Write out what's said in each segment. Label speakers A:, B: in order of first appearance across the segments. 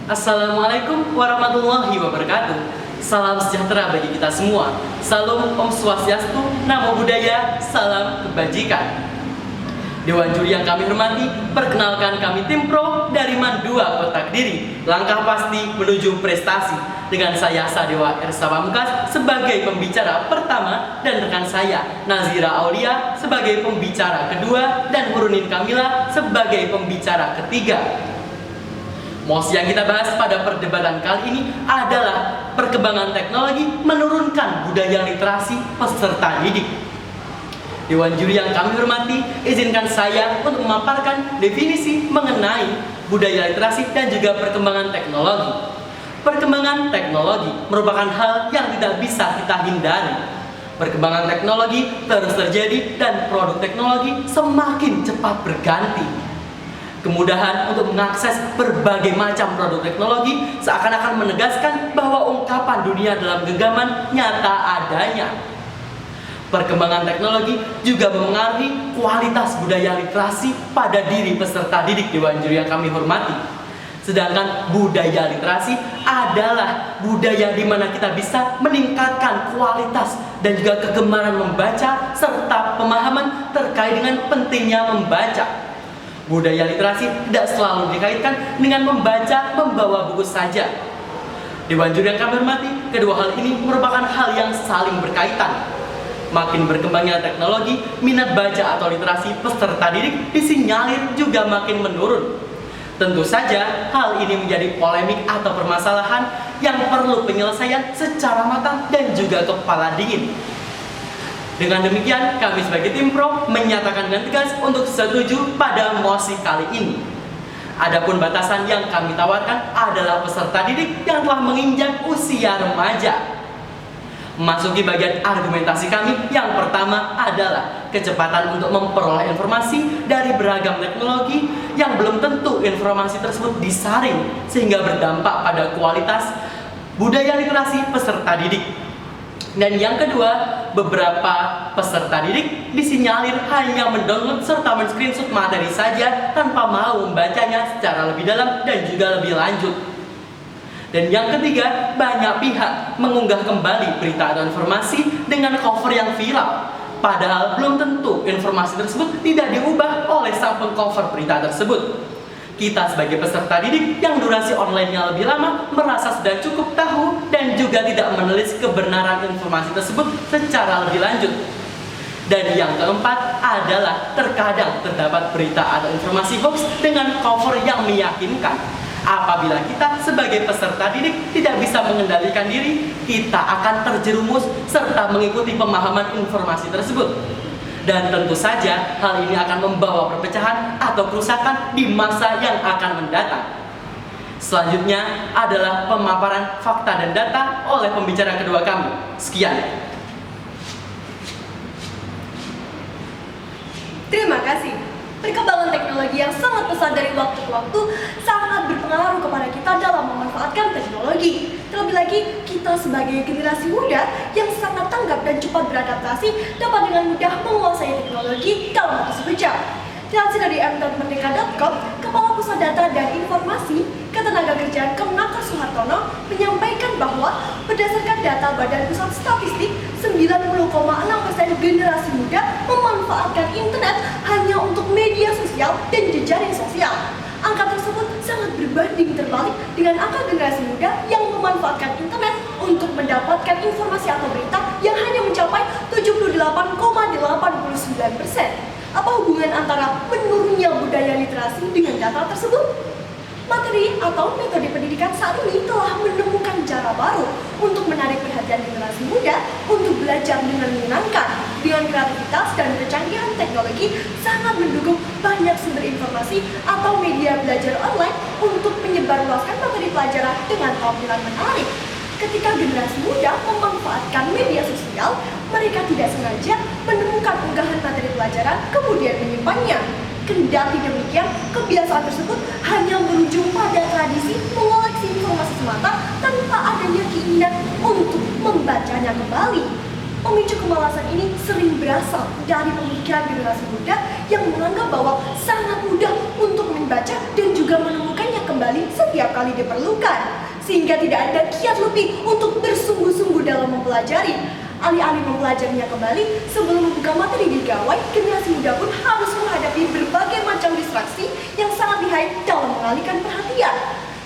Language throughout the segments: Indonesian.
A: Assalamualaikum warahmatullahi wabarakatuh. Salam sejahtera bagi kita semua. Salam Om Swastiastu, Namo Buddhaya, salam kebajikan. Dewan juri yang kami hormati, perkenalkan kami tim pro dari Mandua Kota Kediri. Langkah pasti menuju prestasi. Dengan saya Sadewa Ersa Pamungkas sebagai pembicara pertama dan rekan saya Nazira Aulia sebagai pembicara kedua dan Hurunin Kamila sebagai pembicara ketiga. Mosi yang kita bahas pada perdebatan kali ini adalah perkembangan teknologi menurunkan budaya literasi peserta didik. Dewan juri yang kami hormati, izinkan saya untuk memaparkan definisi mengenai budaya literasi dan juga perkembangan teknologi. Perkembangan teknologi merupakan hal yang tidak bisa kita hindari. Perkembangan teknologi terus terjadi dan produk teknologi semakin cepat berganti. Kemudahan untuk mengakses berbagai macam produk teknologi seakan-akan menegaskan bahwa ungkapan dunia dalam genggaman nyata adanya. Perkembangan teknologi juga memengaruhi kualitas budaya literasi pada diri peserta didik Dewan juri yang kami hormati. Sedangkan budaya literasi adalah budaya di mana kita bisa meningkatkan kualitas dan juga kegemaran membaca serta pemahaman terkait dengan pentingnya membaca. Budaya literasi tidak selalu dikaitkan dengan membawa buku saja. Dewan juri yang kami hormati, kedua hal ini merupakan hal yang saling berkaitan. Makin berkembangnya teknologi, minat baca atau literasi peserta didik disinyalir juga makin menurun. Tentu saja hal ini menjadi polemik atau permasalahan yang perlu penyelesaian secara matang dan juga kepala dingin. Dengan demikian, kami sebagai tim pro menyatakan dengan tegas untuk setuju pada mosi kali ini. Adapun batasan yang kami tawarkan adalah peserta didik yang telah menginjak usia remaja. Memasuki bagian argumentasi kami, yang pertama adalah kecepatan untuk memperoleh informasi dari beragam teknologi yang belum tentu informasi tersebut disaring sehingga berdampak pada kualitas budaya literasi peserta didik. Dan yang kedua, beberapa peserta didik disinyalir hanya mendownload serta men-screenshot materi saja tanpa mau membacanya secara lebih dalam dan juga lebih lanjut. Dan yang ketiga, banyak pihak mengunggah kembali berita atau informasi dengan cover yang viral. Padahal belum tentu informasi tersebut tidak diubah oleh sang pengcover berita tersebut. Kita sebagai peserta didik yang durasi online-nya lebih lama merasa sudah cukup tahu dan juga tidak menelis kebenaran informasi tersebut secara lebih lanjut. Dan yang keempat adalah terkadang terdapat berita atau informasi hoax dengan cover yang meyakinkan. Apabila kita sebagai peserta didik tidak bisa mengendalikan diri, kita akan terjerumus serta mengikuti pemahaman informasi tersebut. Dan tentu saja hal ini akan membawa perpecahan atau kerusakan di masa yang akan mendatang. Selanjutnya adalah pemaparan fakta dan data oleh pembicara kedua kami. Sekian.
B: Terima kasih. Perkembangan teknologi yang sangat pesat dari waktu ke waktu sangat berpengaruh kepada kita dalam memanfaatkan teknologi. Terlebih lagi, kita sebagai generasi muda yang sangat tanggap dan cepat beradaptasi dapat dengan mudah menguasai teknologi dalam waktu sekejap. Dilansir dari m.merdeka.com, Kepala Pusat Data dan Informasi Ketenagakerjaan Kemenaker Suhartono menyampaikan bahwa berdasarkan data Badan Pusat Statistik, 90,6% generasi muda memanfaatkan internet hanya untuk media sosial dan jejaring sosial. Angka tersebut sangat berbanding terbalik dengan angka generasi muda yang memanfaatkan internet untuk mendapatkan informasi atau berita yang hanya mencapai 78,89%. Apa hubungan antara menurunnya budaya literasi dengan data tersebut? Materi atau metode pendidikan saat ini telah menemukan cara baru untuk menarik perhatian generasi muda untuk belajar dengan menyenangkan. Dengan kreativitas dan kecanggihan teknologi sangat mendukung banyak sumber informasi atau media belajar online untuk menyebarluaskan materi pelajaran dengan tampilan menarik. Ketika generasi muda memanfaatkan media sosial, mereka tidak sengaja menemukan unggahan materi pelajaran kemudian menyimpannya. Kendati demikian, kebiasaan tersebut hanya berujung pada tradisi mengoleksi informasi semata tanpa adanya keinginan untuk membacanya kembali. Pemicu kemalasan ini sering berasal dari pemikiran generasi muda yang menganggap bahwa sangat mudah untuk membaca dan juga menemukannya kembali kembali setiap kali diperlukan, sehingga tidak ada kiat lebih untuk bersungguh-sungguh dalam mempelajari. Alih-alih mempelajarinya kembali, sebelum membuka materi di gawai, generasi muda pun harus menghadapi berbagai macam distraksi yang sangat lihai dalam mengalihkan perhatian.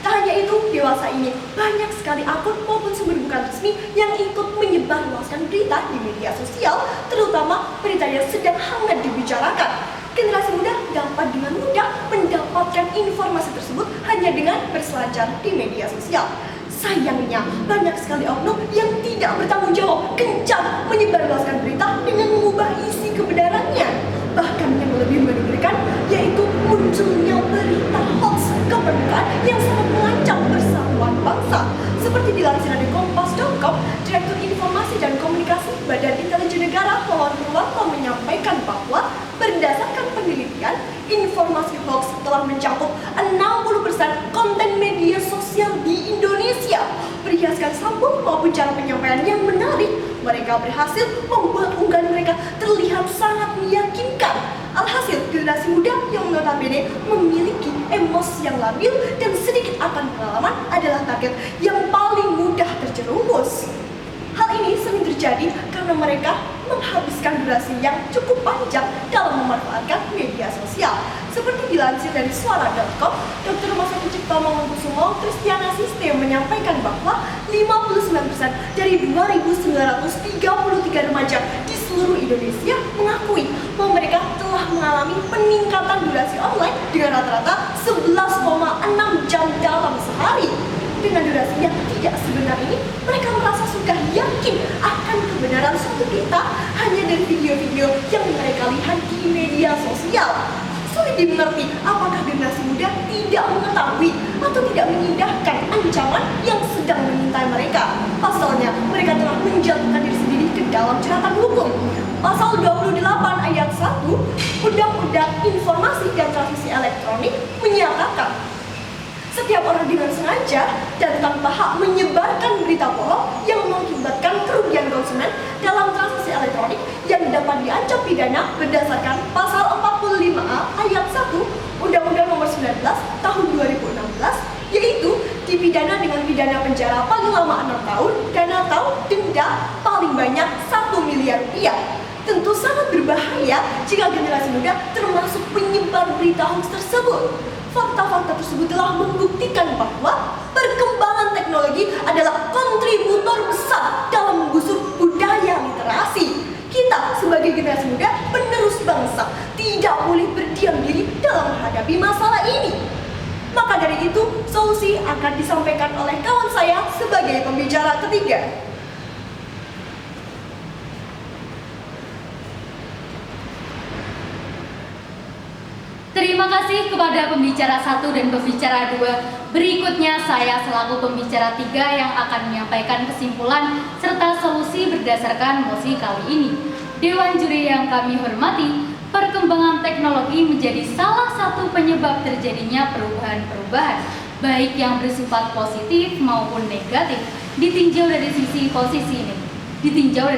B: Tak hanya itu, dewasa ini banyak sekali akun maupun sumber bukan resmi yang ikut menyebarluaskan berita di media sosial, terutama berita yang sedang hangat dibicarakan. Generasi muda dapat dengan mudah mendapatkan informasi tersebut hanya dengan berselancar di media sosial. Sayangnya, banyak sekali oknum yang tidak bertanggung jawab kencang menyebarluaskan berita dengan mengubah isi kebenarannya. Bahkan yang lebih mengerikan, yaitu munculnya berita hoax ke permukaan yang sangat mengancam persatuan bangsa. Seperti dilansir dari Kompas.com, Direktur Informasi dan Komunikasi Badan Intelijen Negara Wawan Purwanto menyampaikan bahwa berdasarkan penelitian, informasi hoax telah mencakup 60% konten media sosial di Indonesia. Perhiaskan sambung maupun cara penyampaian yang menarik, mereka berhasil membuat unggahan mereka terlihat sangat meyakinkan. Alhasil, generasi muda yang notabene memiliki emosi yang labil dan sedikit akan pengalaman adalah target yang paling mudah terjerumus. Hal ini sering terjadi karena mereka menghabiskan durasi yang cukup panjang dalam memanfaatkan media sosial. Seperti dilansir dari suara.com, Dr. Rumah Sakit Cipto Mangunkusumo Kristiana Sistem menyampaikan bahwa 59% dari 2.933 remaja di seluruh Indonesia mengakui bahwa mereka telah mengalami peningkatan durasi online dengan rata-rata 11,6 jam dalam sehari. Dengan durasi yang tidak sebenar ini, mereka merasa sudah yakin akan kebenaran suatu berita hanya dari video-video yang mereka lihat di media sosial. Sulit dimengerti apakah generasi muda tidak mengetahui atau tidak mengindahkan ancaman yang sedang mengintai mereka. Pasalnya, mereka telah menjatuhkan diri sendiri ke dalam jeratan hukum. Pasal 28 ayat 1 Undang-Undang Informasi dan Transaksi Elektronik menyatakan setiap orang dengan sengaja dan tanpa hak menyebarkan berita bohong yang mengakibatkan kerugian konsumen dalam transaksi elektronik yang dapat diancam pidana berdasarkan pasal 45A ayat 1 Undang-Undang Nomor 19 Tahun 2016, yaitu dipidana dengan pidana penjara paling lama 6 tahun dan atau denda paling banyak 1 miliar rupiah. Tentu sangat berbahaya jika generasi muda termasuk penyebar berita hoax tersebut. Fakta-fakta tersebut telah membuktikan bahwa perkembangan teknologi adalah kontributor besar dalam menggusur budaya literasi. Kita sebagai generasi muda penerus bangsa tidak boleh berdiam diri dalam menghadapi masalah ini. Maka dari itu, solusi akan disampaikan oleh kawan saya sebagai pembicara ketiga.
C: Terima kasih kepada pembicara 1 dan pembicara 2. Berikutnya saya selaku pembicara 3 yang akan menyampaikan kesimpulan serta solusi berdasarkan mosi kali ini. Dewan juri yang kami hormati, perkembangan teknologi menjadi salah satu penyebab terjadinya perubahan-perubahan, baik yang bersifat positif maupun negatif. Ditinjau dari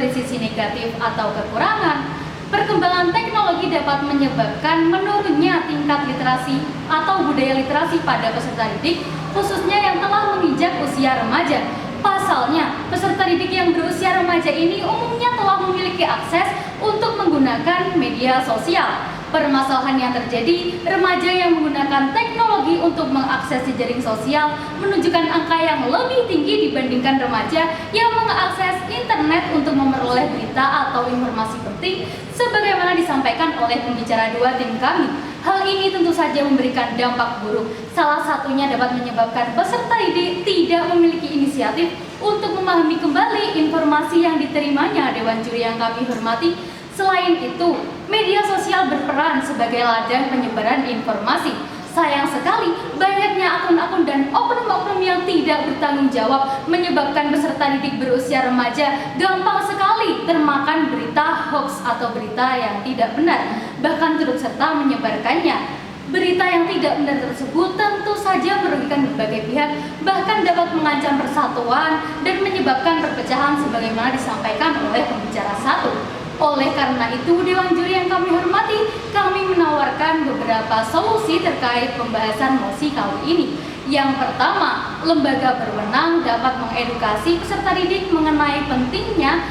C: sisi negatif atau kekurangan, perkembangan teknologi dapat menyebabkan menurunnya tingkat literasi atau budaya literasi pada peserta didik, khususnya yang telah menginjak usia remaja. Pasalnya, peserta didik yang berusia remaja ini umumnya telah memiliki akses untuk menggunakan media sosial. Permasalahan yang terjadi, remaja yang menggunakan teknologi untuk mengakses jejaring sosial menunjukkan angka yang lebih tinggi dibandingkan remaja yang mengakses internet untuk memperoleh berita atau informasi penting sebagaimana disampaikan oleh pembicara 2 tim kami. Hal ini tentu saja memberikan dampak buruk. Salah satunya dapat menyebabkan peserta didik tidak memiliki inisiatif untuk memahami kembali informasi yang diterimanya Dewan Juri yang kami hormati. Selain itu, media sosial berperan sebagai ladang penyebaran informasi. Sayang sekali, banyaknya akun-akun dan oknum-oknum yang tidak bertanggung jawab menyebabkan peserta didik berusia remaja gampang sekali termakan berita hoax atau berita yang tidak benar, bahkan turut serta menyebarkannya. Berita yang tidak benar tersebut tentu saja merugikan berbagai pihak, bahkan dapat mengancam persatuan dan menyebabkan perpecahan sebagaimana disampaikan oleh pembicara 1. Oleh karena itu, Dewan Juri yang kami hormati, kami menawarkan beberapa solusi terkait pembahasan mosi kali ini. Yang pertama, lembaga berwenang dapat mengedukasi peserta didik mengenai pentingnya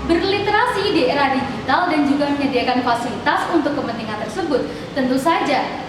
C: berliterasi di era digital dan juga menyediakan fasilitas untuk kepentingan tersebut. Tentu saja,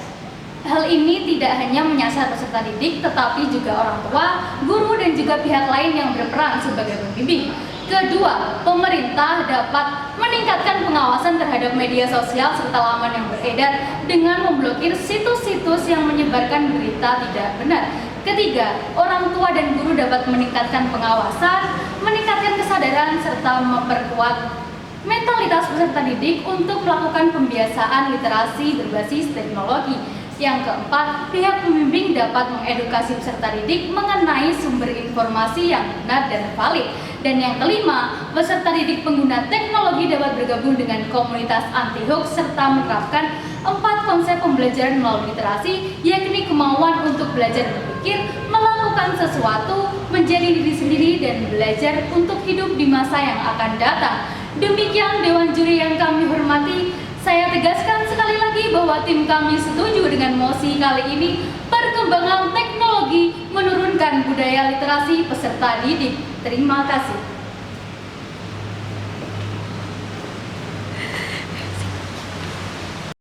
C: hal ini tidak hanya menyasar peserta didik, tetapi juga orang tua, guru, dan juga pihak lain yang berperan sebagai pembimbing. Kedua, pemerintah dapat meningkatkan pengawasan terhadap media sosial serta laman yang beredar dengan memblokir situs-situs yang menyebarkan berita tidak benar. Ketiga, orang tua dan guru dapat meningkatkan pengawasan, meningkatkan kesadaran, serta memperkuat mentalitas peserta didik untuk melakukan pembiasaan literasi berbasis teknologi. Yang keempat, pihak pembimbing dapat mengedukasi peserta didik mengenai sumber informasi yang benar dan valid. Dan yang kelima, peserta didik pengguna teknologi dapat bergabung dengan komunitas anti-hoax serta menerapkan 4 konsep pembelajaran melalui literasi, yakni kemauan untuk belajar berpikir, melakukan sesuatu, menjadi diri sendiri, dan belajar untuk hidup di masa yang akan datang. Demikian Dewan Juri yang kami hormati. Saya tegaskan sekali lagi bahwa tim kami setuju dengan mosi kali ini. Perkembangan teknologi menurunkan budaya literasi peserta didik. Terima kasih.